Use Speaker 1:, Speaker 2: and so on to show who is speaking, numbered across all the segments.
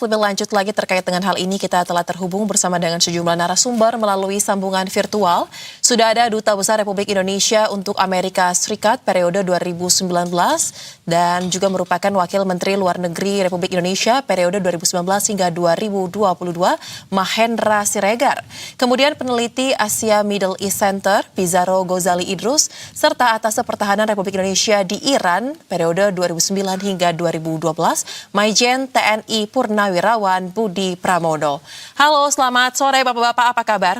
Speaker 1: Lebih lanjut lagi terkait dengan hal ini, kita telah terhubung bersama dengan sejumlah narasumber melalui sambungan virtual. Sudah ada Duta Besar Republik Indonesia untuk Amerika Serikat periode 2019 dan juga merupakan Wakil Menteri Luar Negeri Republik Indonesia periode 2019 hingga 2022, Mahendra Siregar. Kemudian peneliti Asia Middle East Center, Pizarro Gozali Idrus, serta Atase Pertahanan Republik Indonesia di Iran periode 2009 hingga 2012, Maijen TNI Purnawirawan Budi Pramono. Halo, selamat sore Bapak-Bapak, apa kabar?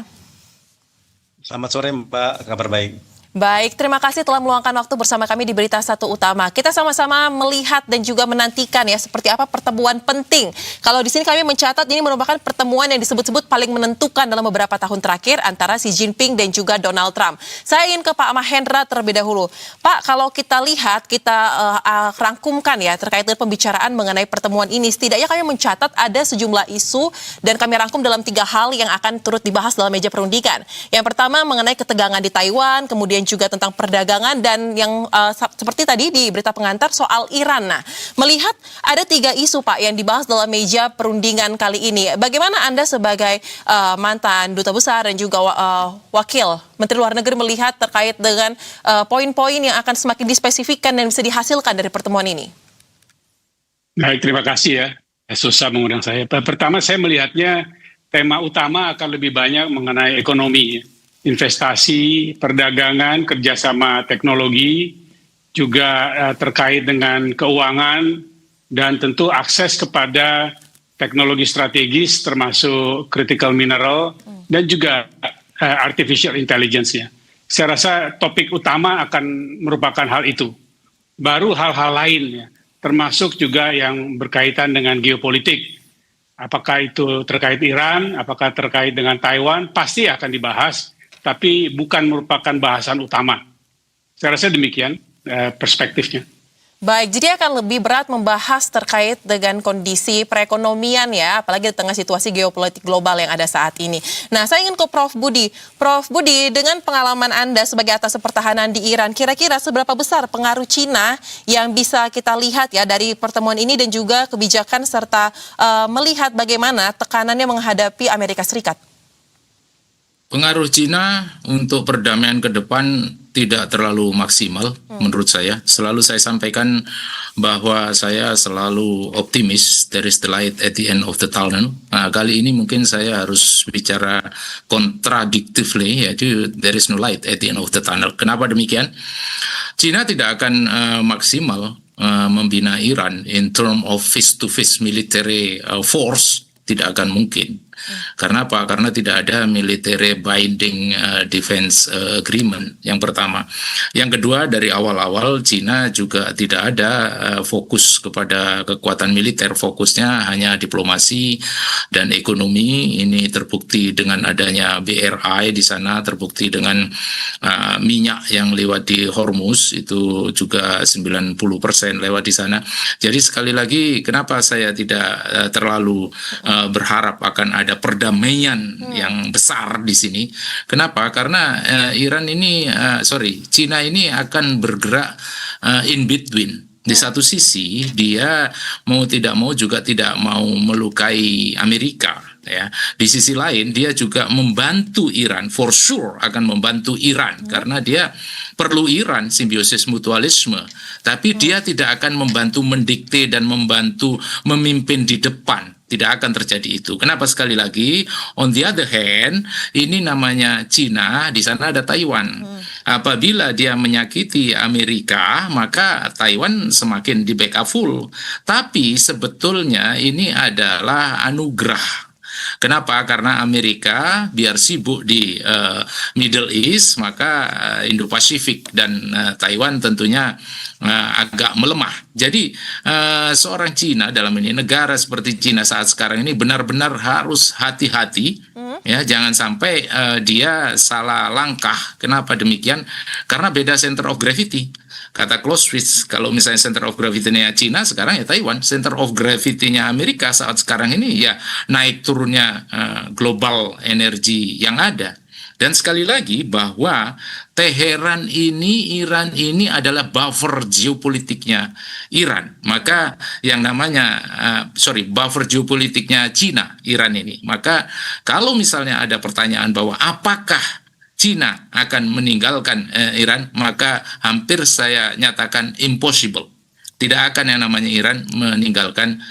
Speaker 2: Selamat sore Mbak, kabar baik.
Speaker 1: Baik, terima kasih telah meluangkan waktu bersama kami di Berita Satu Utama. Kita sama-sama melihat dan juga menantikan ya seperti apa pertemuan penting. Kalau di sini kami mencatat ini merupakan pertemuan yang disebut-sebut paling menentukan dalam beberapa tahun terakhir antara Xi Jinping dan juga Donald Trump. Saya ingin ke Pak Mahendra terlebih dahulu. Pak, kalau kita lihat, kita rangkumkan ya terkait dengan pembicaraan mengenai pertemuan ini. Setidaknya kami mencatat ada sejumlah isu dan kami rangkum dalam 3 hal yang akan turut dibahas dalam meja perundingan. Yang pertama mengenai ketegangan di Taiwan, kemudian juga tentang perdagangan dan yang seperti tadi di berita pengantar soal Iran. Nah, melihat ada 3 isu Pak yang dibahas dalam meja perundingan kali ini. Bagaimana Anda sebagai mantan duta besar dan juga wakil Menteri Luar Negeri melihat terkait dengan poin-poin yang akan semakin dispesifikkan dan bisa dihasilkan dari pertemuan ini?
Speaker 3: Baik, terima kasih ya. Susah mengundang saya. Pertama saya melihatnya tema utama akan lebih banyak mengenai ekonomi. Investasi, perdagangan, kerjasama teknologi, juga terkait dengan keuangan, dan tentu akses kepada teknologi strategis termasuk critical mineral, dan juga artificial intelligence-nya. Saya rasa topik utama akan merupakan hal itu. Baru hal-hal lainnya, termasuk juga yang berkaitan dengan geopolitik. Apakah itu terkait Iran, apakah terkait dengan Taiwan, pasti akan dibahas. Tapi bukan merupakan bahasan utama. Saya rasa demikian perspektifnya.
Speaker 1: Baik, jadi akan lebih berat membahas terkait dengan kondisi perekonomian ya, apalagi di tengah situasi geopolitik global yang ada saat ini. Nah, saya ingin ke Prof. Budi. Prof. Budi, dengan pengalaman Anda sebagai Atase Pertahanan di Iran, kira-kira seberapa besar pengaruh Cina yang bisa kita lihat ya dari pertemuan ini dan juga kebijakan serta melihat bagaimana tekanannya menghadapi Amerika Serikat?
Speaker 4: Pengaruh Cina untuk perdamaian ke depan tidak terlalu maksimal menurut saya. Selalu saya sampaikan bahwa saya selalu optimis, there is the light at the end of the tunnel. Nah, kali ini mungkin saya harus bicara contradictively, yaitu there is no light at the end of the tunnel. Kenapa demikian? Cina tidak akan maksimal membina Iran in term of face-to-face military force, tidak akan mungkin. Karena apa? Karena tidak ada military binding defense agreement, yang pertama. Yang kedua, dari awal-awal Cina juga tidak ada fokus kepada kekuatan militer, fokusnya hanya diplomasi dan ekonomi. Ini terbukti dengan adanya BRI di sana, terbukti dengan minyak yang lewat di Hormuz, itu juga 90% lewat di sana. Jadi sekali lagi, kenapa saya tidak terlalu berharap akan ada perdamaian yang besar di sini. Kenapa? Karena Cina ini akan bergerak in between. Di satu sisi dia mau tidak mau juga tidak mau melukai Amerika. Ya, di sisi lain dia juga membantu Iran, for sure akan membantu Iran karena dia perlu Iran, simbiosis mutualisme. Tapi dia tidak akan membantu mendikte dan membantu memimpin di depan. Tidak akan terjadi itu. Kenapa? Sekali lagi, on the other hand, ini namanya Cina, di sana ada Taiwan. Apabila dia menyakiti Amerika, maka Taiwan semakin di backup full. Tapi sebetulnya ini adalah anugerah. Kenapa? Karena Amerika biar sibuk di Middle East, maka Indo-Pasifik dan Taiwan tentunya agak melemah. Jadi seorang Cina dalam ini, negara seperti Cina saat sekarang ini benar-benar harus hati-hati, ya, jangan sampai dia salah langkah. Kenapa demikian? Karena beda center of gravity. Kata Clausewitz, kalau misalnya center of gravity-nya Cina, sekarang ya Taiwan. Center of gravity-nya Amerika saat sekarang ini ya naik turunnya global energi yang ada. Dan sekali lagi bahwa Teheran ini, Iran ini adalah buffer geopolitiknya Iran. Maka yang namanya, buffer geopolitiknya Cina, Iran ini. Maka kalau misalnya ada pertanyaan bahwa apakah Cina akan meninggalkan Iran, maka hampir saya nyatakan impossible. Tidak akan yang namanya Iran meninggalkan,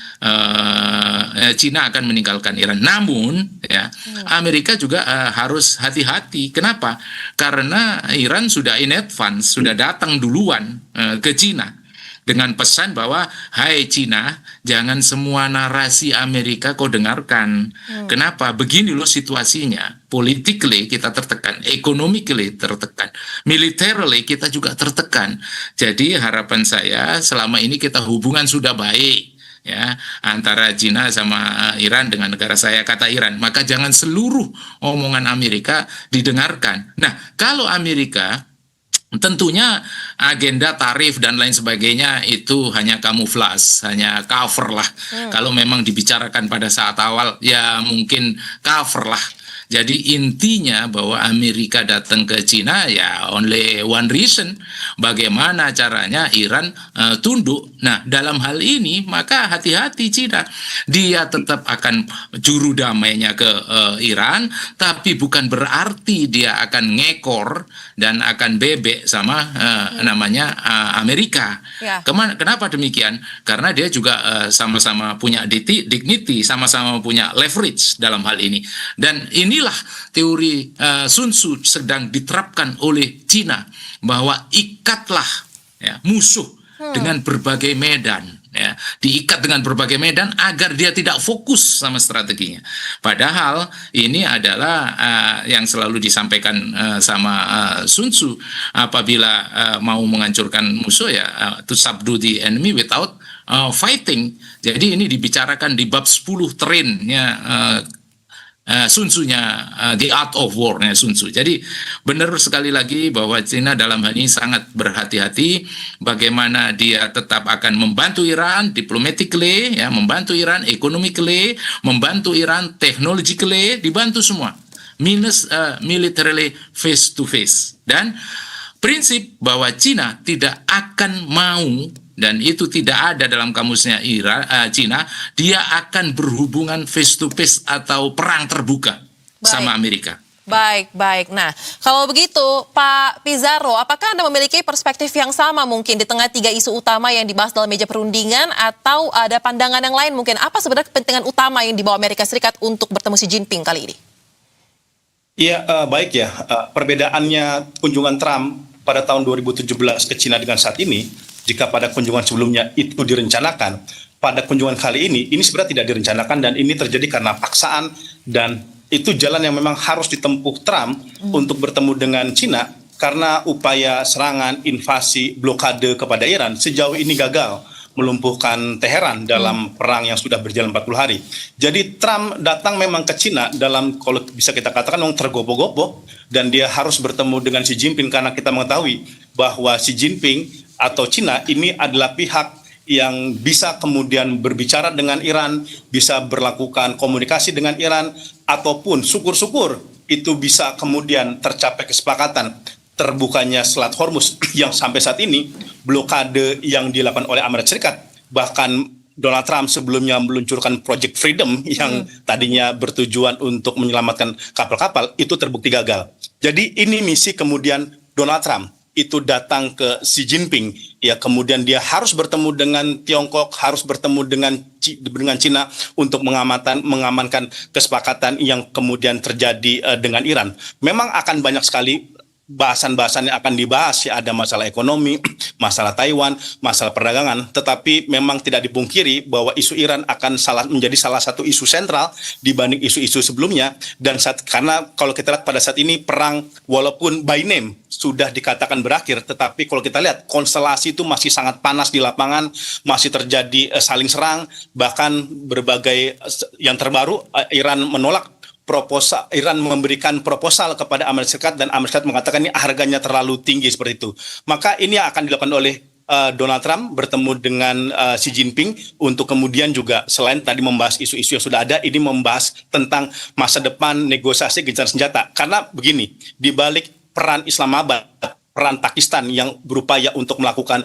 Speaker 4: Cina akan meninggalkan Iran. Namun, ya, Amerika juga harus hati-hati. Kenapa? Karena Iran sudah in advance, sudah datang duluan ke Cina dengan pesan bahwa, hai Cina, jangan semua narasi Amerika kau dengarkan. Kenapa? Begini loh situasinya. Politically kita tertekan, economically tertekan, militarily kita juga tertekan. Jadi harapan saya selama ini kita hubungan sudah baik, ya, antara Cina sama Iran dengan negara saya, kata Iran. Maka jangan seluruh omongan Amerika didengarkan. Nah, kalau Amerika tentunya agenda tarif dan lain sebagainya itu hanya kamuflas, hanya cover lah. Kalau memang dibicarakan pada saat awal, ya mungkin cover lah. Jadi intinya bahwa Amerika datang ke Cina ya only one reason, bagaimana caranya Iran tunduk. Nah, dalam hal ini maka hati-hati Cina. Dia tetap akan juru damainya ke Iran, tapi bukan berarti dia akan ngekor dan akan bebek sama namanya Amerika.
Speaker 1: Ya.
Speaker 4: Kenapa demikian? Karena dia juga sama-sama punya dignity, sama-sama punya leverage dalam hal ini. Dan inilah teori Sun Tzu sedang diterapkan oleh Cina, bahwa ikatlah, ya, musuh dengan berbagai medan. Ya, diikat dengan berbagai medan agar dia tidak fokus sama strateginya. Padahal ini adalah yang selalu disampaikan sama Sun Tzu, apabila mau menghancurkan musuh ya to subdue the enemy without fighting. Jadi ini dibicarakan di bab 10 trainnya Sun Tzu-nya, The Art of War-nya Sun Tzu. Jadi benar sekali lagi bahwa Cina dalam hal ini sangat berhati-hati bagaimana dia tetap akan membantu Iran diplomatically, ya, membantu Iran economically, membantu Iran technologically, dibantu semua. Minus militarily face to face. Dan prinsip bahwa Cina tidak akan mau, dan itu tidak ada dalam kamusnya Cina, dia akan berhubungan face to face atau perang terbuka sama Amerika.
Speaker 1: Baik. Nah, kalau begitu Pak Pizarro, apakah Anda memiliki perspektif yang sama mungkin di tengah 3 isu utama yang dibahas dalam meja perundingan, atau ada pandangan yang lain mungkin? Apa sebenarnya kepentingan utama yang dibawa Amerika Serikat untuk bertemu Xi Jinping kali ini?
Speaker 2: Iya, baik ya. Perbedaannya kunjungan Trump pada tahun 2017 ke Cina dengan saat ini, jika pada kunjungan sebelumnya itu direncanakan, pada kunjungan kali ini sebenarnya tidak direncanakan, dan ini terjadi karena paksaan, dan itu jalan yang memang harus ditempuh Trump untuk bertemu dengan Cina, karena upaya serangan, invasi, blokade kepada Iran sejauh ini gagal melumpuhkan Teheran dalam perang yang sudah berjalan 40 hari. Jadi Trump datang memang ke Cina dalam, kalau bisa kita katakan, tergopoh-gopoh, dan dia harus bertemu dengan Xi Jinping, karena kita mengetahui bahwa Xi Jinping atau Cina ini adalah pihak yang bisa kemudian berbicara dengan Iran, bisa berlakukan komunikasi dengan Iran, ataupun syukur-syukur itu bisa kemudian tercapai kesepakatan terbukanya Selat Hormuz yang sampai saat ini blokade yang dilakukan oleh Amerika Serikat. Bahkan Donald Trump sebelumnya meluncurkan Project Freedom yang tadinya bertujuan untuk menyelamatkan kapal-kapal, itu terbukti gagal. Jadi ini misi kemudian Donald Trump itu datang ke Xi Jinping, ya, kemudian dia harus bertemu dengan Tiongkok, harus bertemu dengan Cina untuk mengamankan kesepakatan yang kemudian terjadi dengan Iran. Memang akan banyak sekali bahasan-bahasan yang akan dibahas, ya, ada masalah ekonomi, masalah Taiwan, masalah perdagangan, tetapi memang tidak dipungkiri bahwa isu Iran akan menjadi salah satu isu sentral dibanding isu-isu sebelumnya. Dan karena kalau kita lihat pada saat ini perang walaupun by name sudah dikatakan berakhir, tetapi kalau kita lihat konstelasi itu masih sangat panas di lapangan, masih terjadi saling serang, bahkan berbagai yang terbaru Iran menolak Iran memberikan proposal kepada Amerika Serikat, dan Amerika Serikat mengatakan ini harganya terlalu tinggi seperti itu. Maka ini yang akan dilakukan oleh Donald Trump bertemu dengan Xi Jinping untuk kemudian juga selain tadi membahas isu-isu yang sudah ada, ini membahas tentang masa depan negosiasi gencatan senjata. Karena begini, di balik peran Islamabad, peran Pakistan yang berupaya untuk melakukan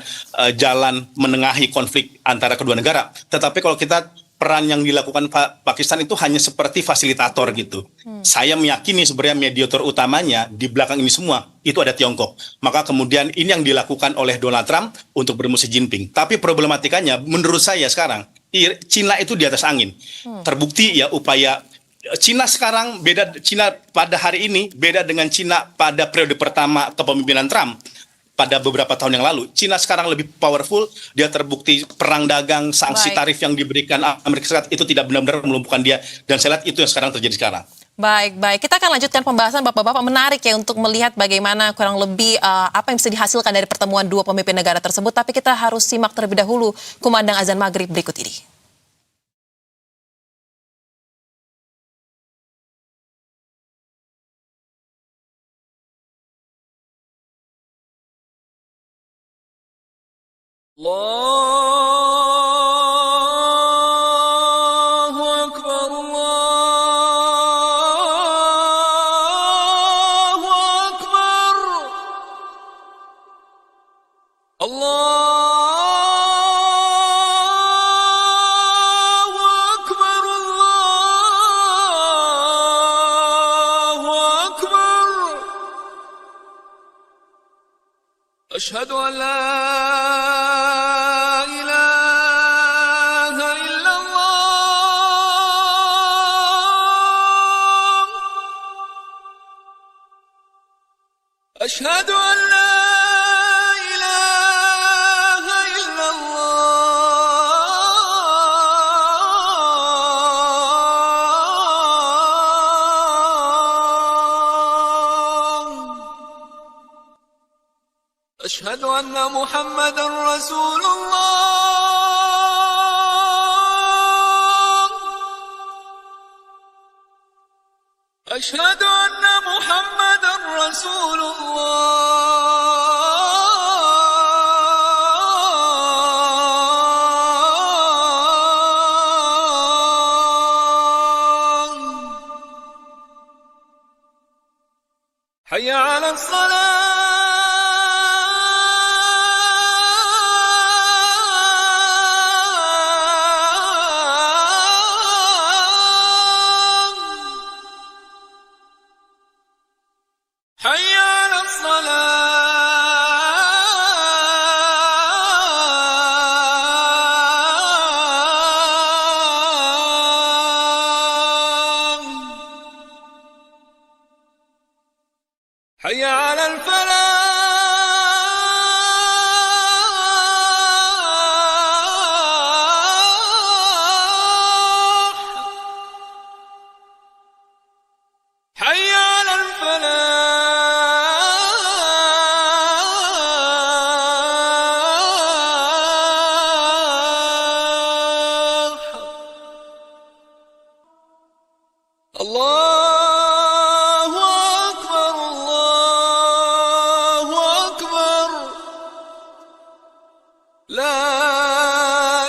Speaker 2: jalan menengahi konflik antara kedua negara, tetapi kalau kita peran yang dilakukan Pakistan itu hanya seperti fasilitator gitu. Saya meyakini sebenarnya mediator utamanya di belakang ini semua itu ada Tiongkok. Maka kemudian ini yang dilakukan oleh Donald Trump untuk bertemu Xi Jinping. Tapi problematikanya menurut saya sekarang Cina itu di atas angin. Terbukti ya upaya Cina sekarang beda, Cina pada hari ini beda dengan Cina pada periode pertama kepemimpinan Trump. Pada beberapa tahun yang lalu, Cina sekarang lebih powerful, dia terbukti perang dagang, sanksi tarif yang diberikan Amerika Serikat itu tidak benar-benar melumpuhkan dia, dan saya lihat itu yang sekarang terjadi sekarang.
Speaker 1: Baik. Kita akan lanjutkan pembahasan Bapak-Bapak, menarik ya untuk melihat bagaimana kurang lebih apa yang bisa dihasilkan dari pertemuan dua pemimpin negara tersebut, tapi kita harus simak terlebih dahulu kumandang azan maghrib berikut ini.
Speaker 5: الله أكبر الله أكبر الله أكبر الله أكبر أشهد أن لا إله إلا الله أشهد أن لا إله إلا الله أشهد أن محمدا رسول الله أشهد أن محمدا رسول الله حي على الصلاة حي على الصلاة حي على الفلاح حي على الفلاح الله أكبر الله أكبر لا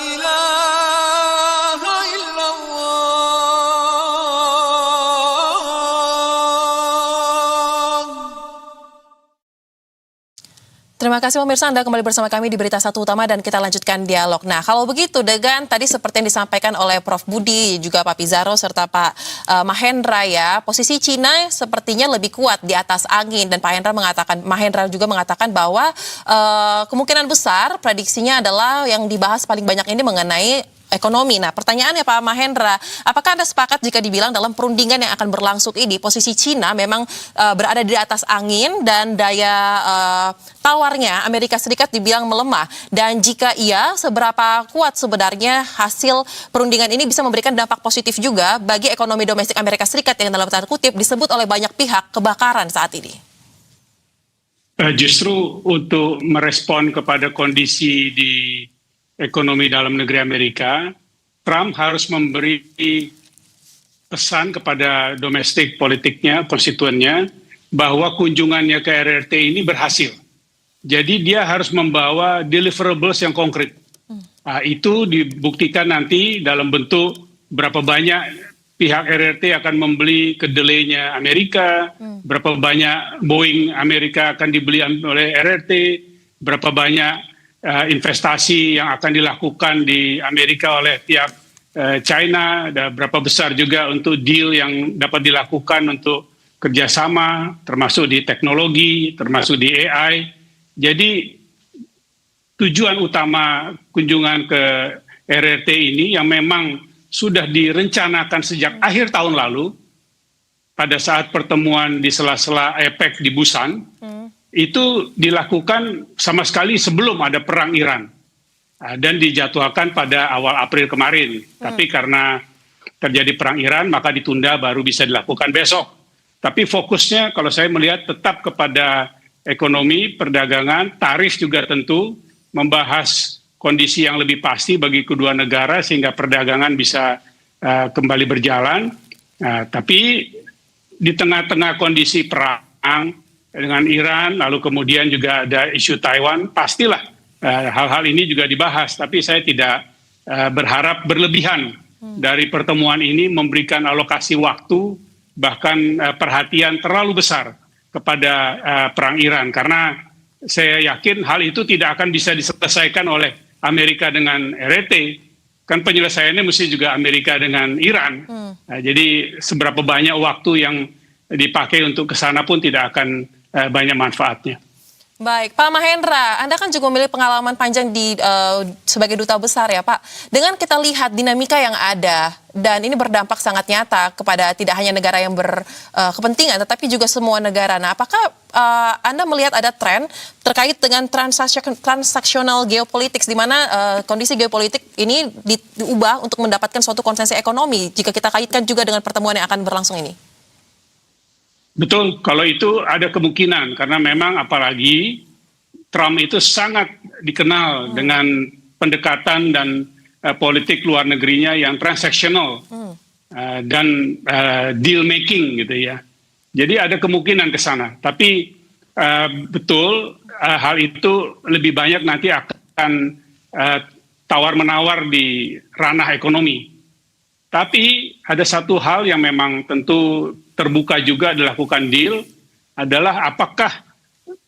Speaker 5: إله إلا الله.
Speaker 1: Terima kasih pemirsa, Anda kembali bersama kami di Berita Satu Utama dan kita lanjutkan dialog. Nah, kalau begitu dengan tadi seperti yang disampaikan oleh Prof. Budi, juga Pak Pizarro serta Pak Mahendra ya, posisi Cina sepertinya lebih kuat di atas angin dan Mahendra juga mengatakan bahwa kemungkinan besar prediksinya adalah yang dibahas paling banyak ini mengenai ekonomi. Nah, pertanyaannya Pak Mahendra, apakah Anda sepakat jika dibilang dalam perundingan yang akan berlangsung ini, posisi Cina memang berada di atas angin dan daya tawarnya Amerika Serikat dibilang melemah? Dan jika iya, seberapa kuat sebenarnya hasil perundingan ini bisa memberikan dampak positif juga bagi ekonomi domestik Amerika Serikat yang dalam tanda kutip disebut oleh banyak pihak kebakaran saat ini?
Speaker 3: Justru untuk merespon kepada kondisi di ekonomi dalam negeri Amerika, Trump harus memberi pesan kepada domestik politiknya, konstituennya, bahwa kunjungannya ke RRT ini berhasil. Jadi dia harus membawa deliverables yang konkret. Itu dibuktikan nanti dalam bentuk berapa banyak pihak RRT akan membeli kedelainya Amerika, berapa banyak Boeing Amerika akan dibeli oleh RRT, berapa banyak investasi yang akan dilakukan di Amerika oleh pihak China, dan berapa besar juga untuk deal yang dapat dilakukan untuk kerjasama, termasuk di teknologi, termasuk di AI. Jadi tujuan utama kunjungan ke RRT ini yang memang sudah direncanakan sejak akhir tahun lalu, pada saat pertemuan di sela-sela APEC di Busan, itu dilakukan sama sekali sebelum ada perang Iran. Dan dijadwalkan pada awal April kemarin. Tapi karena terjadi perang Iran, maka ditunda baru bisa dilakukan besok. Tapi fokusnya kalau saya melihat tetap kepada ekonomi, perdagangan, tarif juga tentu, membahas kondisi yang lebih pasti bagi kedua negara sehingga perdagangan bisa kembali berjalan. Tapi di tengah-tengah kondisi perang dengan Iran, lalu kemudian juga ada isu Taiwan, pastilah hal-hal ini juga dibahas. Tapi saya tidak berharap berlebihan dari pertemuan ini memberikan alokasi waktu, bahkan perhatian terlalu besar kepada perang Iran. Karena saya yakin hal itu tidak akan bisa diselesaikan oleh Amerika dengan RRT, kan penyelesaiannya mesti juga Amerika dengan Iran. Jadi seberapa banyak waktu yang dipakai untuk ke sana pun tidak akan banyak manfaatnya.
Speaker 1: Baik, Pak Mahendra, Anda kan juga memiliki pengalaman panjang sebagai duta besar ya Pak. Dengan kita lihat dinamika yang ada, dan ini berdampak sangat nyata kepada tidak hanya negara yang berkepentingan, tetapi juga semua negara. Nah, apakah Anda melihat ada tren terkait dengan transaksional geopolitik, di mana kondisi geopolitik ini diubah untuk mendapatkan suatu konsensus ekonomi, jika kita kaitkan juga dengan pertemuan yang akan berlangsung ini?
Speaker 3: Betul, kalau itu ada kemungkinan, karena memang apalagi Trump itu sangat dikenal dengan pendekatan dan politik luar negerinya yang transaksional dan deal making gitu ya. Jadi ada kemungkinan ke sana. Tapi betul hal itu lebih banyak nanti akan tawar-menawar di ranah ekonomi. Tapi ada satu hal yang memang tentu terbuka juga dilakukan deal, adalah apakah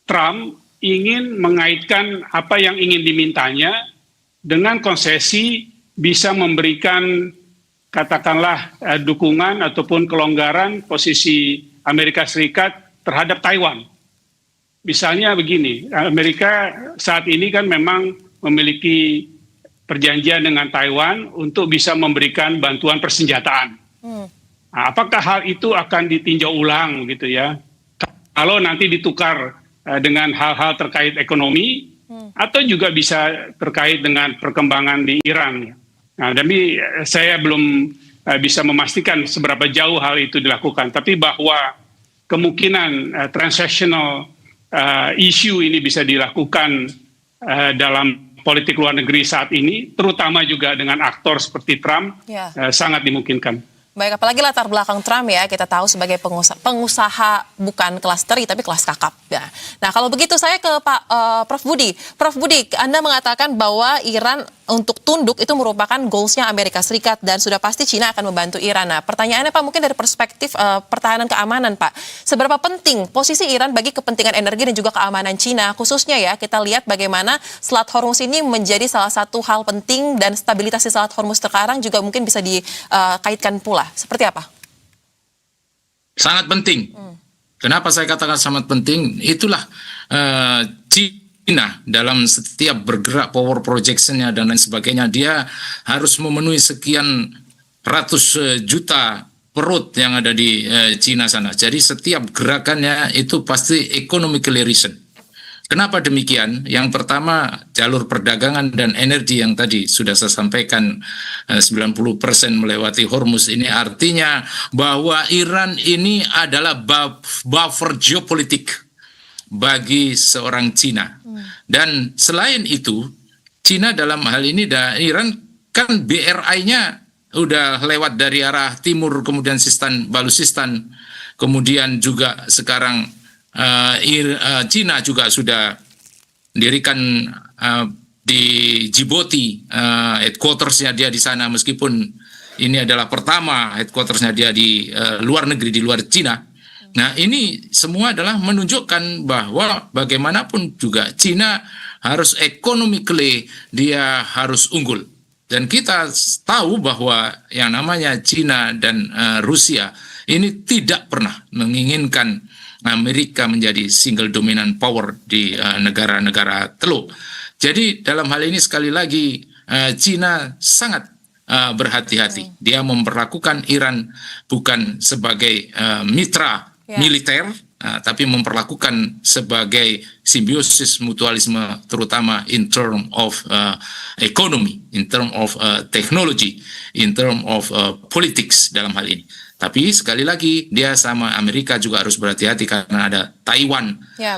Speaker 3: Trump ingin mengaitkan apa yang ingin dimintanya dengan konsesi bisa memberikan katakanlah dukungan ataupun kelonggaran posisi Amerika Serikat terhadap Taiwan. Misalnya begini, Amerika saat ini kan memang memiliki perjanjian dengan Taiwan untuk bisa memberikan bantuan persenjataan. Nah, apakah hal itu akan ditinjau ulang gitu ya? Kalau nanti ditukar dengan hal-hal terkait ekonomi, atau juga bisa terkait dengan perkembangan di Iran. Nah, tapi saya belum bisa memastikan seberapa jauh hal itu dilakukan. Tapi bahwa kemungkinan transactional issue ini bisa dilakukan dalam politik luar negeri saat ini, terutama juga dengan aktor seperti Trump, sangat dimungkinkan.
Speaker 1: Baik, apalagi latar belakang Trump ya, kita tahu sebagai pengusaha bukan kelas teri tapi kelas kakap. Ya. Nah, kalau begitu saya ke Pak Prof Budi. Prof Budi, Anda mengatakan bahwa Iran untuk tunduk itu merupakan goals-nya Amerika Serikat dan sudah pasti Cina akan membantu Iran. Nah, pertanyaannya Pak, mungkin dari perspektif pertahanan keamanan Pak, seberapa penting posisi Iran bagi kepentingan energi dan juga keamanan Cina, khususnya ya kita lihat bagaimana Selat Hormuz ini menjadi salah satu hal penting dan stabilitas di Selat Hormuz sekarang juga mungkin bisa dikaitkan pula. Seperti apa?
Speaker 4: Sangat penting. Kenapa saya katakan sangat penting? Itulah China dalam setiap bergerak power projection-nya dan lain sebagainya, dia harus memenuhi sekian ratus juta perut yang ada di China sana. Jadi setiap gerakannya itu pasti economically reason. Kenapa demikian? Yang pertama, jalur perdagangan dan energi yang tadi sudah saya sampaikan 90% melewati Hormuz ini artinya bahwa Iran ini adalah buffer geopolitik bagi seorang Cina. Dan selain itu, Cina dalam hal ini dan Iran kan BRI-nya udah lewat dari arah timur, kemudian Sistan, Baluchistan, kemudian juga sekarang Cina juga sudah mendirikan di Djibouti, headquartersnya dia di sana, meskipun ini adalah pertama headquartersnya dia di luar negeri, di luar Cina. Nah, ini semua adalah menunjukkan bahwa bagaimanapun juga Cina harus economically dia harus unggul. Dan kita tahu bahwa yang namanya Cina dan Rusia ini tidak pernah menginginkan Amerika menjadi single dominant power di negara-negara teluk. Jadi dalam hal ini sekali lagi Cina sangat berhati-hati. Dia memperlakukan Iran bukan sebagai mitra militer, tapi memperlakukan sebagai simbiosis mutualisme, terutama in term of economy, in term of technology, in term of politics dalam hal ini. Tapi sekali lagi dia sama Amerika juga harus berhati-hati karena ada Taiwan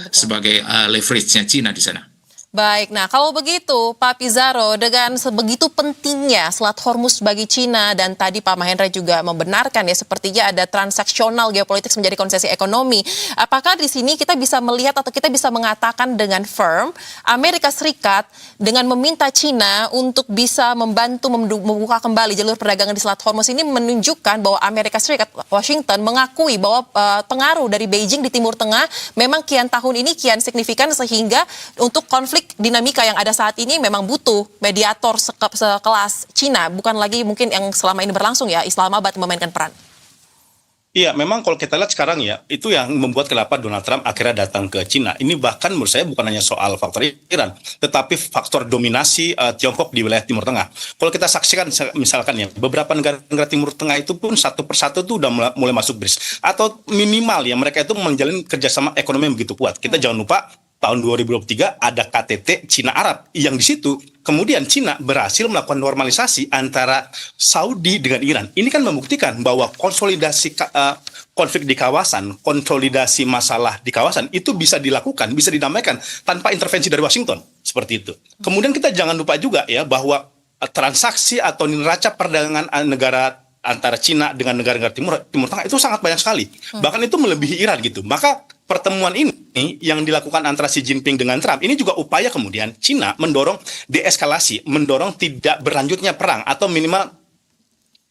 Speaker 4: sebagai leverage-nya Cina di sana.
Speaker 1: Baik, nah kalau begitu Pak Pizarro, dengan sebegitu pentingnya Selat Hormuz bagi Cina, dan tadi Pak Mahendra juga membenarkan ya sepertinya ada transaksional geopolitik menjadi konsesi ekonomi. Apakah di sini kita bisa melihat atau kita bisa mengatakan dengan firm Amerika Serikat dengan meminta Cina untuk bisa membantu membuka kembali jalur perdagangan di Selat Hormuz ini menunjukkan bahwa Amerika Serikat, Washington mengakui bahwa pengaruh dari Beijing di Timur Tengah memang kian tahun ini kian signifikan, sehingga untuk konflik dinamika yang ada saat ini memang butuh mediator sekelas Cina, bukan lagi mungkin yang selama ini berlangsung ya Islamabad memainkan peran.
Speaker 2: Iya, memang kalau kita lihat sekarang ya, itu yang membuat kenapa Donald Trump akhirnya datang ke Cina. Ini bahkan menurut saya bukan hanya soal faktor Iran, tetapi faktor dominasi Tiongkok di wilayah Timur Tengah. Kalau kita saksikan misalkan ya, beberapa negara Timur Tengah itu pun satu persatu tuh udah mulai masuk BRICS. Atau minimal ya, mereka itu menjalin kerjasama ekonomi yang begitu kuat. Kita jangan lupa, tahun 2023 ada KTT Cina Arab yang di situ kemudian Cina berhasil melakukan normalisasi antara Saudi dengan Iran. Ini kan membuktikan bahwa konsolidasi konflik di kawasan, konsolidasi masalah di kawasan itu bisa dilakukan, bisa didamaikan tanpa intervensi dari Washington, seperti itu. Kemudian kita jangan lupa juga ya bahwa transaksi atau neraca perdagangan negara antara Cina dengan negara-negara Timur Tengah itu sangat banyak sekali. Bahkan itu melebihi Iran gitu. Maka pertemuan ini yang dilakukan antara Xi Jinping dengan Trump ini juga upaya kemudian Cina mendorong deeskalasi, mendorong tidak berlanjutnya perang atau minimal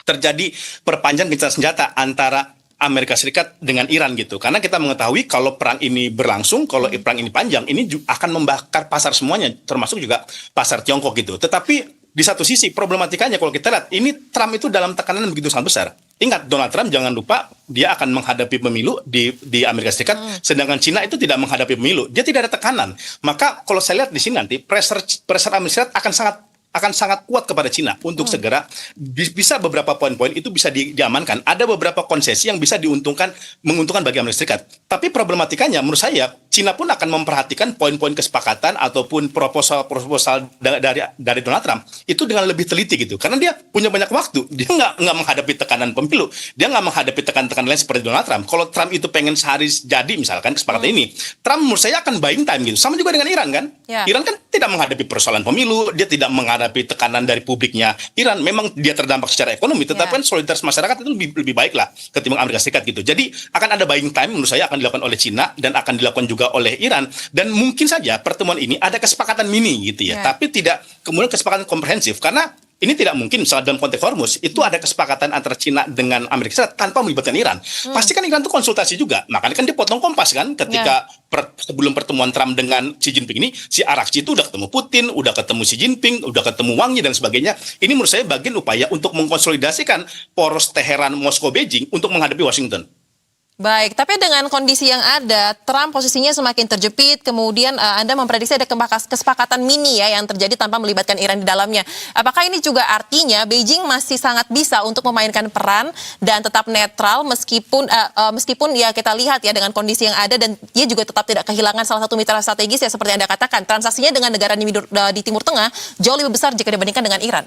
Speaker 2: terjadi perpanjangan gencatan senjata antara Amerika Serikat dengan Iran gitu. Karena kita mengetahui kalau perang ini berlangsung, kalau perang ini panjang, ini akan membakar pasar semuanya, termasuk juga pasar Tiongkok gitu. Tetapi di satu sisi problematikanya kalau kita lihat ini Trump itu dalam tekanan yang begitu sangat besar. Ingat, Donald Trump jangan lupa dia akan menghadapi pemilu di Amerika Serikat, sedangkan Cina itu tidak menghadapi pemilu. Dia tidak ada tekanan. Maka kalau saya lihat di sini nanti pressure Amerika Serikat akan sangat kuat kepada Cina untuk segera bisa beberapa poin-poin itu bisa diamankan. Ada beberapa konsesi yang bisa menguntungkan bagi Amerika Serikat. Tapi problematikanya menurut saya Cina pun akan memperhatikan poin-poin kesepakatan ataupun proposal dari Donald Trump itu dengan lebih teliti gitu. Karena dia punya banyak waktu. Dia nggak menghadapi tekanan pemilu. Dia nggak menghadapi tekanan-tekanan lain seperti Donald Trump. Kalau Trump itu pengen sehari jadi misalkan kesepakatan ini, Trump menurut saya akan buying time gitu. Sama juga dengan Iran kan. Iran kan tidak menghadapi persoalan pemilu, dia tidak menghadapi tekanan dari publiknya Iran. Memang dia terdampak secara ekonomi, tetapi kan solidaritas masyarakat itu lebih baik lah ketimbang Amerika Serikat gitu. Jadi akan ada buying time menurut saya akan dilakukan oleh Cina dan akan dilakukan juga oleh Iran, dan mungkin saja pertemuan ini ada kesepakatan mini gitu ya, tapi tidak kemudian kesepakatan komprehensif, karena ini tidak mungkin misalnya dalam konteks Hormuz itu ada kesepakatan antara Cina dengan Amerika Serikat tanpa melibatkan Iran. Pasti kan Iran itu konsultasi juga, makanya kan dia potong kompas kan ketika sebelum pertemuan Trump dengan Xi Jinping ini, si Arakci itu udah ketemu Putin, udah ketemu Xi Jinping, udah ketemu Wang Yi dan sebagainya. Ini menurut saya bagian upaya untuk mengkonsolidasikan poros Teheran, Moskow, Beijing untuk menghadapi Washington.
Speaker 1: Baik, tapi dengan kondisi yang ada, Trump posisinya semakin terjepit, kemudian Anda memprediksi ada kesepakatan mini ya yang terjadi tanpa melibatkan Iran di dalamnya. Apakah ini juga artinya Beijing masih sangat bisa untuk memainkan peran dan tetap netral meskipun ya kita lihat ya dengan kondisi yang ada, dan dia juga tetap tidak kehilangan salah satu mitra strategis ya seperti Anda katakan, transaksinya dengan negara di Timur Tengah jauh lebih besar jika dibandingkan dengan Iran.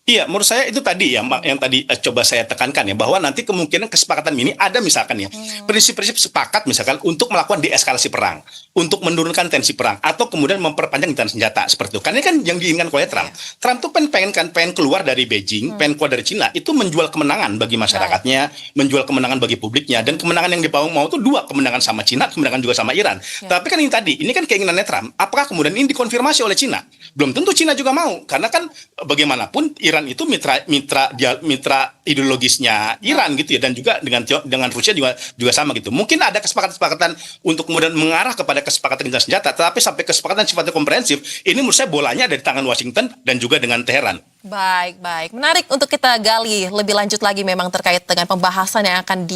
Speaker 2: Iya, menurut saya itu tadi ya, yang tadi coba saya tekankan ya, bahwa nanti kemungkinan kesepakatan ini ada misalkan ya, prinsip-prinsip sepakat misalkan untuk melakukan deeskalasi perang, untuk menurunkan tensi perang, atau kemudian memperpanjang hintaran senjata seperti itu. Karena ini kan yang diinginkan oleh Trump. Trump tuh pengen keluar dari Beijing, pengen keluar dari Cina, itu menjual kemenangan bagi masyarakatnya, menjual kemenangan bagi publiknya, dan kemenangan yang mau tuh dua, kemenangan sama Cina, kemenangan juga sama Iran. Tapi kan ini kan keinginannya Trump. Apakah kemudian ini dikonfirmasi oleh Cina? Belum tentu Cina juga mau, karena kan bagaimanapun Iran itu mitra ideologisnya Iran gitu ya, dan juga dengan Rusia juga sama gitu. Mungkin ada kesepakatan untuk kemudian mengarah kepada kesepakatan hintaran senjata, tetapi sampai kesepakatan sifatnya komprehensif, ini menurut saya bolanya ada di tangan Washington dan juga dengan Teheran.
Speaker 1: Baik. Menarik untuk kita gali lebih lanjut lagi memang terkait dengan pembahasan yang akan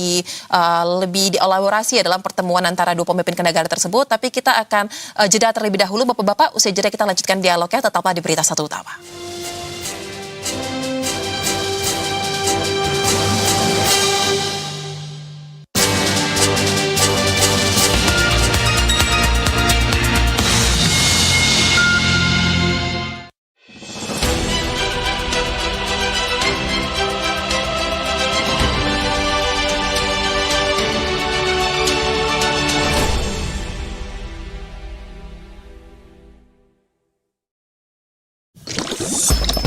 Speaker 1: lebih dielaborasi ya dalam pertemuan antara dua pemimpin negara tersebut. Tapi kita akan jeda terlebih dahulu, Bapak-Bapak. Usai jeda kita lanjutkan dialognya, tetaplah di Berita Satu Utama.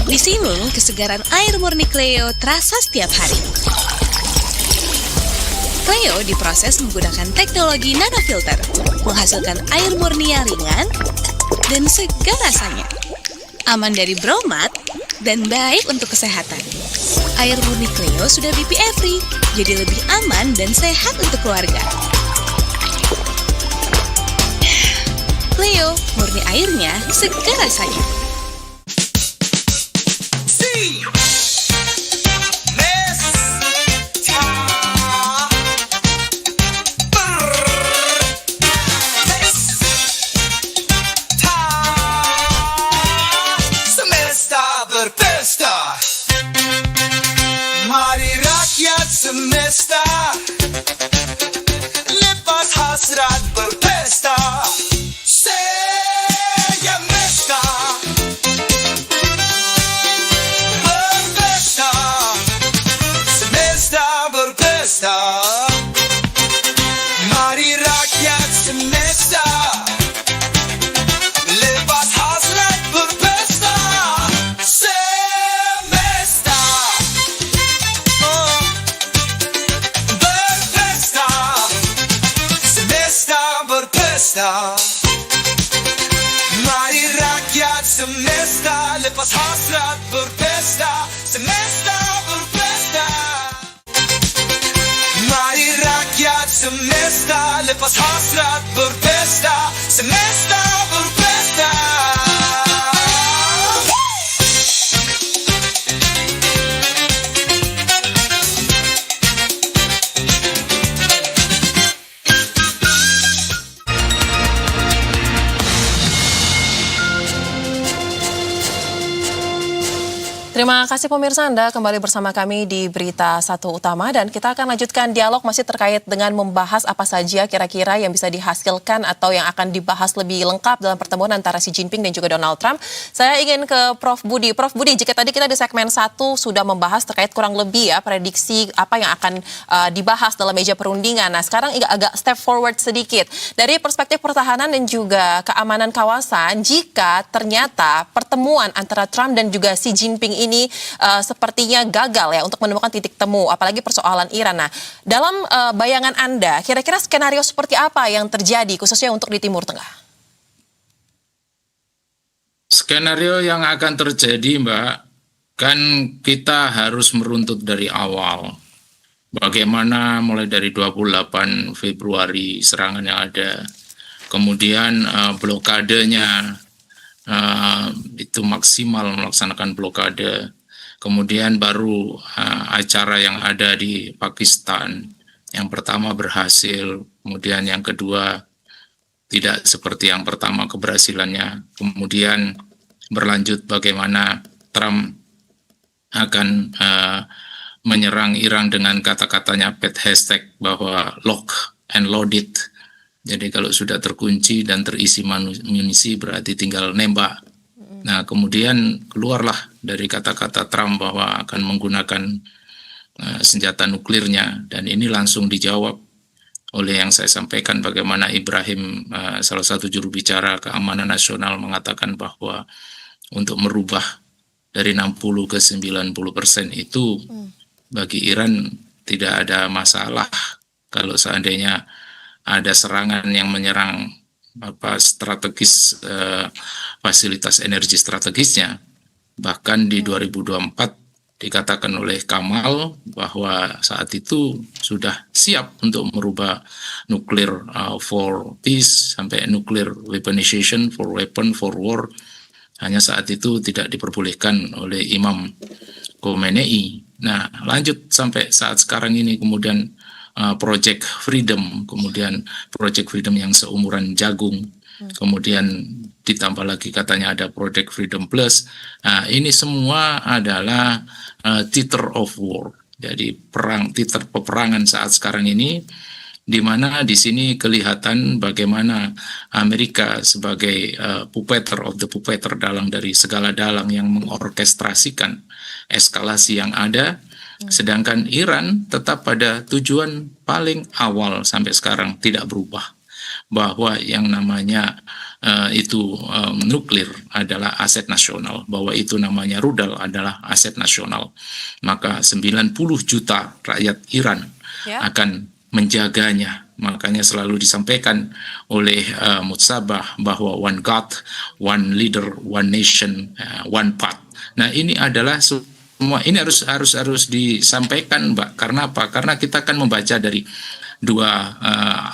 Speaker 6: Di sini, kesegaran air murni Cleo terasa setiap hari. Cleo diproses menggunakan teknologi nanofilter, menghasilkan air murni yang ringan dan segar rasanya. Aman dari bromat dan baik untuk kesehatan. Air murni Cleo sudah BPA free, jadi lebih aman dan sehat untuk keluarga. Cleo, murni airnya, segar rasanya.
Speaker 5: Mari rakyat semesta, lepas hasrat berpesta. Semesta berpesta, semesta berpesta. Mari rakyat semesta, lepas hasrat berpesta. Semesta berpesta, semesta berpesta. Mari rakyat semesta, lepas hasrat berpesta. Semesta berpesta. Mari rakyat semesta, lepas hasrat berpesta. Semesta berpesta.
Speaker 1: Terima kasih pemirsa, Anda kembali bersama kami di Berita Satu Utama, dan kita akan lanjutkan dialog masih terkait dengan membahas apa saja kira-kira yang bisa dihasilkan atau yang akan dibahas lebih lengkap dalam pertemuan antara Xi Jinping dan juga Donald Trump. Saya ingin ke Prof. Budi. Prof. Budi, jika tadi kita di segmen 1 sudah membahas terkait kurang lebih ya prediksi apa yang akan dibahas dalam meja perundingan. Nah, sekarang agak step forward sedikit. Dari perspektif pertahanan dan juga keamanan kawasan, jika ternyata pertemuan antara Trump dan juga Xi Jinping ini sepertinya gagal ya untuk menemukan titik temu, apalagi persoalan Iran. Nah, dalam bayangan Anda, kira-kira skenario seperti apa yang terjadi khususnya untuk di Timur Tengah?
Speaker 4: Skenario yang akan terjadi, Mbak, kan kita harus meruntut dari awal. Bagaimana mulai dari 28 Februari serangan yang ada, kemudian blokadenya, itu maksimal melaksanakan blokade, kemudian baru acara yang ada di Pakistan, yang pertama berhasil, kemudian yang kedua tidak seperti yang pertama keberhasilannya, kemudian berlanjut bagaimana Trump akan menyerang Iran dengan kata-katanya pet hashtag bahwa lock and loaded. Jadi kalau sudah terkunci dan terisi munisi berarti tinggal nembak. Nah, kemudian keluarlah dari kata-kata Trump bahwa akan menggunakan senjata nuklirnya, dan ini langsung dijawab oleh yang saya sampaikan bagaimana Ibrahim, salah satu juru bicara keamanan nasional, mengatakan bahwa untuk merubah dari 60 ke 90% itu bagi Iran tidak ada masalah kalau seandainya ada serangan yang menyerang strategis, fasilitas energi strategisnya. Bahkan di 2024 dikatakan oleh Kamal bahwa saat itu sudah siap untuk merubah nuklir for peace sampai nuclear weaponization for weapon for war. Hanya saat itu tidak diperbolehkan oleh Imam Khomeini. Nah, lanjut sampai saat sekarang ini, kemudian Project Freedom, kemudian Project Freedom yang seumuran jagung, kemudian ditambah lagi katanya ada Project Freedom Plus. Nah, ini semua adalah theater of war. Jadi theater peperangan saat sekarang ini, di mana di sini kelihatan bagaimana Amerika sebagai puppeter of the puppeter, dalang dari segala dalang yang mengorkestrasikan eskalasi yang ada, sedangkan Iran tetap pada tujuan paling awal sampai sekarang tidak berubah, bahwa yang namanya nuklir adalah aset nasional, bahwa itu namanya rudal adalah aset nasional. Maka 90 juta rakyat Iran akan menjaganya. Makanya selalu disampaikan oleh Mutsabah bahwa one God, one leader, one nation, one path. Nah, ini adalah semua ini harus disampaikan, Mbak. Karena apa? Karena kita akan membaca dari dua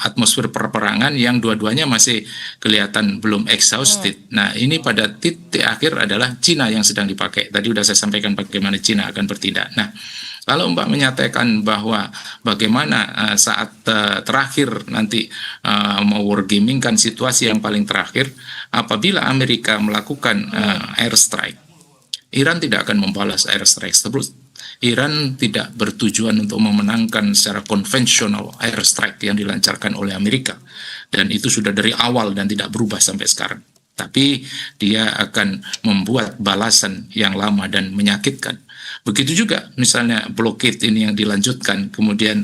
Speaker 4: atmosfer perperangan yang dua-duanya masih kelihatan belum exhausted. Nah, ini pada titik akhir adalah Cina yang sedang dipakai. Tadi sudah saya sampaikan bagaimana Cina akan bertindak. Nah, kalau Mbak menyatakan bahwa bagaimana saat terakhir nanti mau wargamingkan situasi yang paling terakhir, apabila Amerika melakukan airstrike, Iran tidak akan membalas airstrike tersebut. Iran tidak bertujuan untuk memenangkan secara konvensional airstrike yang dilancarkan oleh Amerika. Dan itu sudah dari awal dan tidak berubah sampai sekarang. Tapi dia akan membuat balasan yang lama dan menyakitkan. Begitu juga misalnya blockade ini yang dilanjutkan, kemudian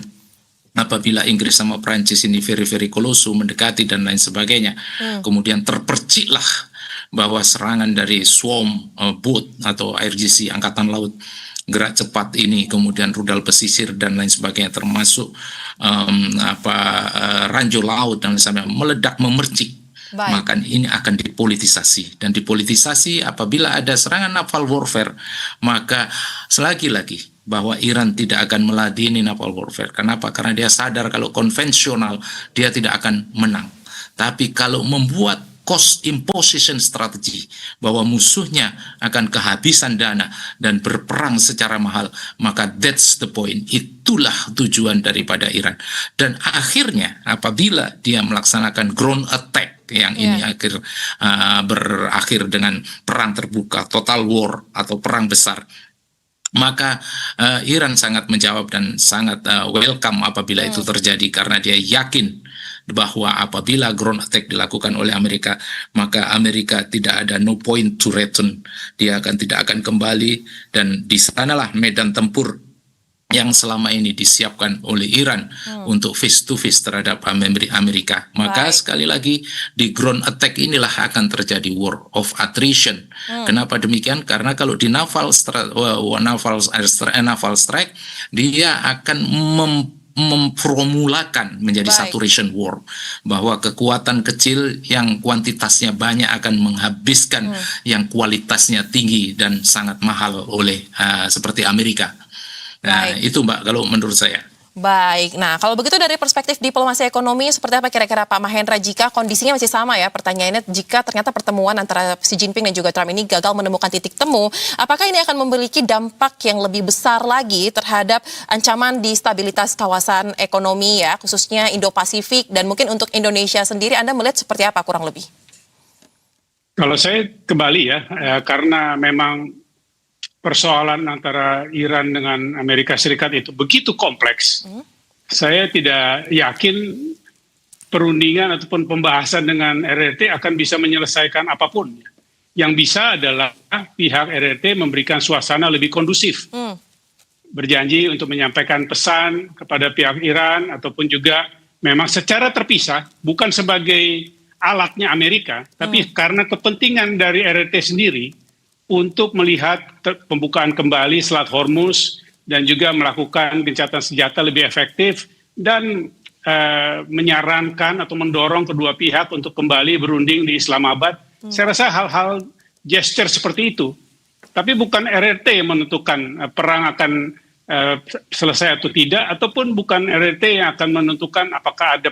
Speaker 4: apabila Inggris sama Prancis ini very close mendekati dan lain sebagainya, kemudian terperciklah bahwa serangan dari Swarm boat atau IRGC Angkatan Laut gerak cepat ini, kemudian rudal pesisir dan lain sebagainya, termasuk ranjau laut dan sampai meledak memercik. Maka ini akan dipolitisasi, dan dipolitisasi apabila ada serangan naval warfare, maka selagi lagi bahwa Iran tidak akan meladeni naval warfare. Kenapa? Karena dia sadar kalau konvensional dia tidak akan menang. Tapi kalau membuat cost imposition strategy, bahwa musuhnya akan kehabisan dana dan berperang secara mahal, maka that's the point. Itulah tujuan daripada Iran. Dan akhirnya apabila dia melaksanakan ground attack yang ini berakhir dengan perang terbuka, total war atau perang besar, maka Iran sangat menjawab dan sangat welcome apabila itu terjadi, karena dia yakin bahwa apabila ground attack dilakukan oleh Amerika, maka Amerika tidak ada no point to return, dia tidak akan kembali, dan di sanalah medan tempur yang selama ini disiapkan oleh Iran untuk face to face terhadap Amerika. Maka sekali lagi di ground attack inilah akan terjadi war of attrition. Kenapa demikian? Karena kalau di naval strike dia akan memformulakan menjadi saturation war, bahwa kekuatan kecil yang kuantitasnya banyak akan menghabiskan yang kualitasnya tinggi dan sangat mahal oleh seperti Amerika. Nah, itu Mbak kalau menurut saya.
Speaker 1: Baik, nah kalau begitu dari perspektif diplomasi ekonomi, seperti apa kira-kira Pak Mahendra jika kondisinya masih sama ya, pertanyaannya jika ternyata pertemuan antara Xi Jinping dan juga Trump ini gagal menemukan titik temu, apakah ini akan memiliki dampak yang lebih besar lagi terhadap ancaman di stabilitas kawasan ekonomi ya, khususnya Indo-Pasifik, dan mungkin untuk Indonesia sendiri Anda melihat seperti apa kurang lebih?
Speaker 3: Kalau saya kembali karena memang persoalan antara Iran dengan Amerika Serikat itu begitu kompleks. Saya tidak yakin perundingan ataupun pembahasan dengan RRT akan bisa menyelesaikan apapun. Yang bisa adalah pihak RRT memberikan suasana lebih kondusif. Berjanji untuk menyampaikan pesan kepada pihak Iran ataupun juga memang secara terpisah, bukan sebagai alatnya Amerika, tapi karena kepentingan dari RRT sendiri untuk melihat pembukaan kembali Selat Hormuz dan juga melakukan gencatan senjata lebih efektif dan menyarankan atau mendorong kedua pihak untuk kembali berunding di Islamabad. Saya rasa hal-hal gesture seperti itu. Tapi bukan RRT yang menentukan perang akan selesai atau tidak, ataupun bukan RRT yang akan menentukan apakah ada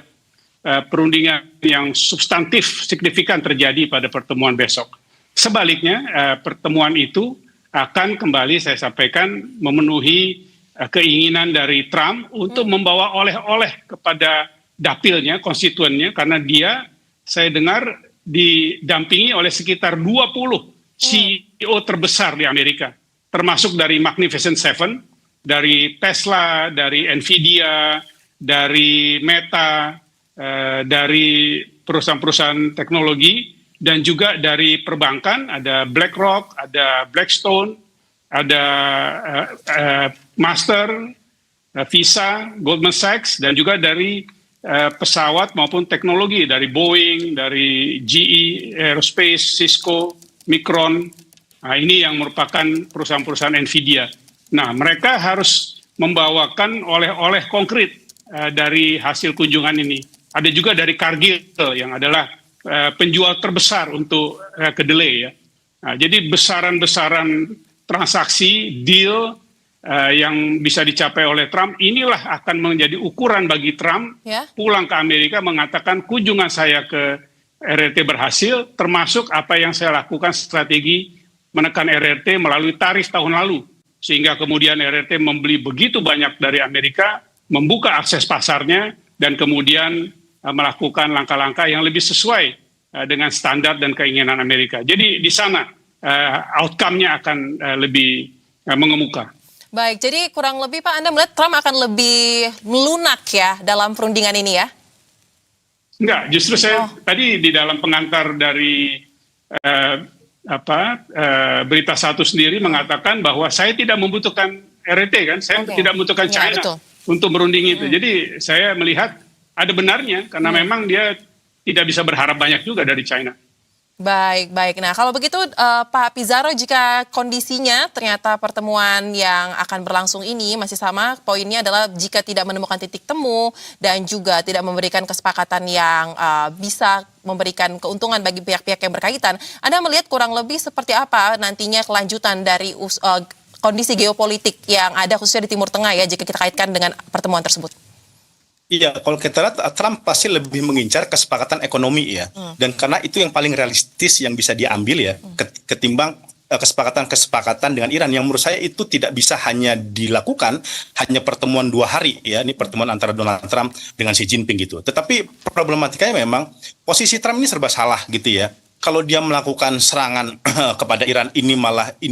Speaker 3: perundingan yang substantif signifikan terjadi pada pertemuan besok. Sebaliknya, pertemuan itu akan kembali saya sampaikan memenuhi keinginan dari Trump untuk membawa oleh-oleh kepada dapilnya, konstituennya, karena dia, saya dengar, didampingi oleh sekitar 20 CEO terbesar di Amerika, termasuk dari Magnificent Seven, dari Tesla, dari Nvidia, dari Meta, dari perusahaan-perusahaan teknologi, dan juga dari perbankan, ada BlackRock, ada Blackstone, ada Master, Visa, Goldman Sachs, dan juga dari pesawat maupun teknologi, dari Boeing, dari GE Aerospace, Cisco, Micron. Nah, ini yang merupakan perusahaan-perusahaan Nvidia. Nah, mereka harus membawakan oleh-oleh konkret dari hasil kunjungan ini. Ada juga dari Cargill yang adalah penjual terbesar untuk kedelai ya. Nah, jadi besaran-besaran transaksi, deal yang bisa dicapai oleh Trump, inilah akan menjadi ukuran bagi Trump pulang ke Amerika mengatakan kunjungan saya ke RRT berhasil, termasuk apa yang saya lakukan strategi menekan RRT melalui tarif tahun lalu. Sehingga kemudian RRT membeli begitu banyak dari Amerika, membuka akses pasarnya, dan kemudian melakukan langkah-langkah yang lebih sesuai dengan standar dan keinginan Amerika. Jadi di sana outcome-nya akan lebih mengemuka.
Speaker 1: Baik, jadi kurang lebih Pak, Anda melihat Trump akan lebih melunak ya dalam perundingan ini ya?
Speaker 3: Enggak, justru saya tadi di dalam pengantar dari berita satu sendiri mengatakan bahwa saya tidak membutuhkan RRT kan, saya tidak membutuhkan China untuk merunding itu. Jadi saya melihat ada benarnya karena memang dia tidak bisa berharap banyak juga dari China.
Speaker 1: Baik, baik. Nah, kalau begitu Pak Pizarro, jika kondisinya ternyata pertemuan yang akan berlangsung ini masih sama, poinnya adalah jika tidak menemukan titik temu dan juga tidak memberikan kesepakatan yang bisa memberikan keuntungan bagi pihak-pihak yang berkaitan, Anda melihat kurang lebih seperti apa nantinya kelanjutan dari kondisi geopolitik yang ada khususnya di Timur Tengah ya, jika kita kaitkan dengan pertemuan tersebut?
Speaker 2: Iya, kalau kita lihat Trump pasti lebih mengincar kesepakatan ekonomi ya, dan karena itu yang paling realistis yang bisa diambil ya, ketimbang kesepakatan dengan Iran yang menurut saya itu tidak bisa hanya dilakukan hanya pertemuan 2 hari ya, ini pertemuan antara Donald Trump dengan Xi Jinping gitu. Tetapi problematikanya memang posisi Trump ini serba salah gitu ya. Kalau dia melakukan serangan kepada Iran, ini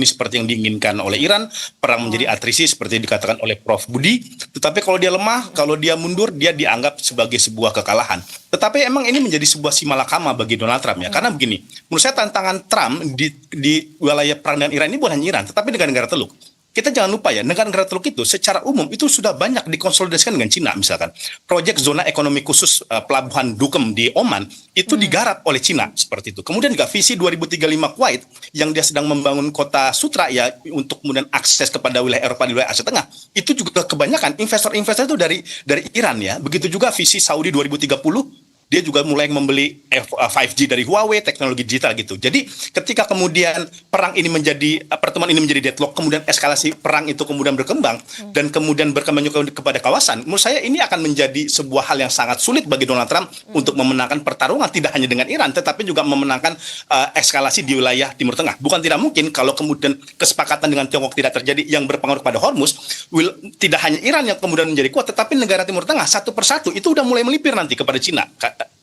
Speaker 2: seperti yang diinginkan oleh Iran, perang menjadi atrisi seperti dikatakan oleh Prof. Budi. Tetapi kalau dia lemah, kalau dia mundur, dia dianggap sebagai sebuah kekalahan. Tetapi emang ini menjadi sebuah simalakama bagi Donald Trump ya. Karena begini, menurut saya tantangan Trump di wilayah perang dengan Iran ini bukan hanya Iran, tetapi negara-negara Teluk. Kita jangan lupa ya, negara-negara Teluk itu secara umum itu sudah banyak dikonsolidasikan dengan Cina misalkan. Proyek zona ekonomi khusus pelabuhan Duqm di Oman itu digarap oleh Cina seperti itu. Kemudian juga visi 2035 Kuwait yang dia sedang membangun kota Sutra ya untuk kemudian akses kepada wilayah Eropa di wilayah Asia Tengah. Itu juga kebanyakan investor-investor itu dari Iran ya. Begitu juga visi Saudi 2030. Dia juga mulai membeli 5G dari Huawei, teknologi digital gitu. Jadi ketika kemudian pertemuan ini menjadi deadlock, kemudian eskalasi perang itu kemudian berkembang, dan kemudian berkembang juga kepada kawasan, menurut saya ini akan menjadi sebuah hal yang sangat sulit bagi Donald Trump untuk memenangkan pertarungan, tidak hanya dengan Iran, tetapi juga memenangkan eskalasi di wilayah Timur Tengah. Bukan tidak mungkin kalau kemudian kesepakatan dengan Tiongkok tidak terjadi yang berpengaruh pada Hormuz, tidak hanya Iran yang kemudian menjadi kuat, tetapi negara Timur Tengah satu persatu itu udah mulai melipir nanti kepada Cina.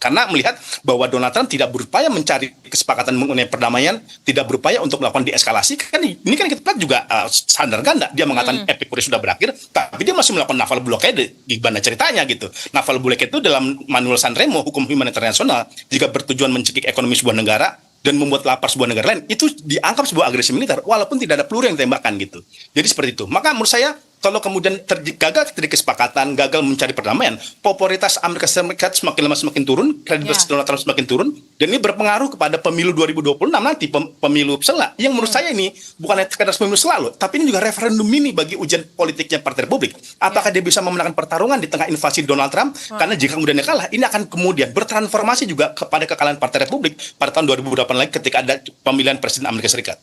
Speaker 2: Karena melihat bahwa Donald Trump tidak berupaya mencari kesepakatan mengenai perdamaian, tidak berupaya untuk melakukan deeskalasi. Kan ini kan kita lihat juga sadar ganda. Dia mengatakan epic war sudah berakhir, tapi dia masih melakukan naval blockade. Gimana ceritanya gitu? Naval blockade itu dalam manual Sanremo, hukum humanitarian internasional, jika bertujuan mencekik ekonomi sebuah negara, dan membuat lapar sebuah negara lain, itu dianggap sebuah agresi militer walaupun tidak ada peluru yang ditembakkan gitu. Jadi seperti itu. Maka menurut saya kalau kemudian gagal terjadi kesepakatan, gagal mencari perdamaian, popularitas Amerika Serikat semakin lama semakin turun, kredibilitas Donald Trump semakin turun, dan ini berpengaruh kepada pemilu 2026 nanti, pemilu sela, yang menurut saya ini bukan hanya sekedar pemilu selalu, tapi ini juga referendum ini bagi ujian politiknya Partai Republik. Apakah dia bisa memenangkan pertarungan di tengah invasi Donald Trump? Karena jika kemudian dia kalah, ini akan kemudian bertransformasi juga kepada kekalahan Partai Republik pada tahun 2028 lagi ketika ada pemilihan Presiden Amerika Serikat.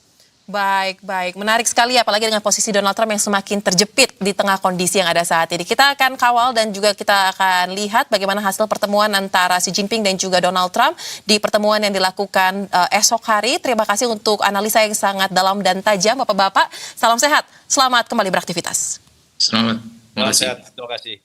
Speaker 1: Baik, baik. Menarik sekali apalagi dengan posisi Donald Trump yang semakin terjepit di tengah kondisi yang ada saat ini. Kita akan kawal dan juga kita akan lihat bagaimana hasil pertemuan antara Xi Jinping dan juga Donald Trump di pertemuan yang dilakukan esok hari. Terima kasih untuk analisa yang sangat dalam dan tajam, Bapak-Bapak. Salam sehat, selamat kembali beraktivitas.
Speaker 4: Selamat. Terima kasih.
Speaker 2: Terima kasih.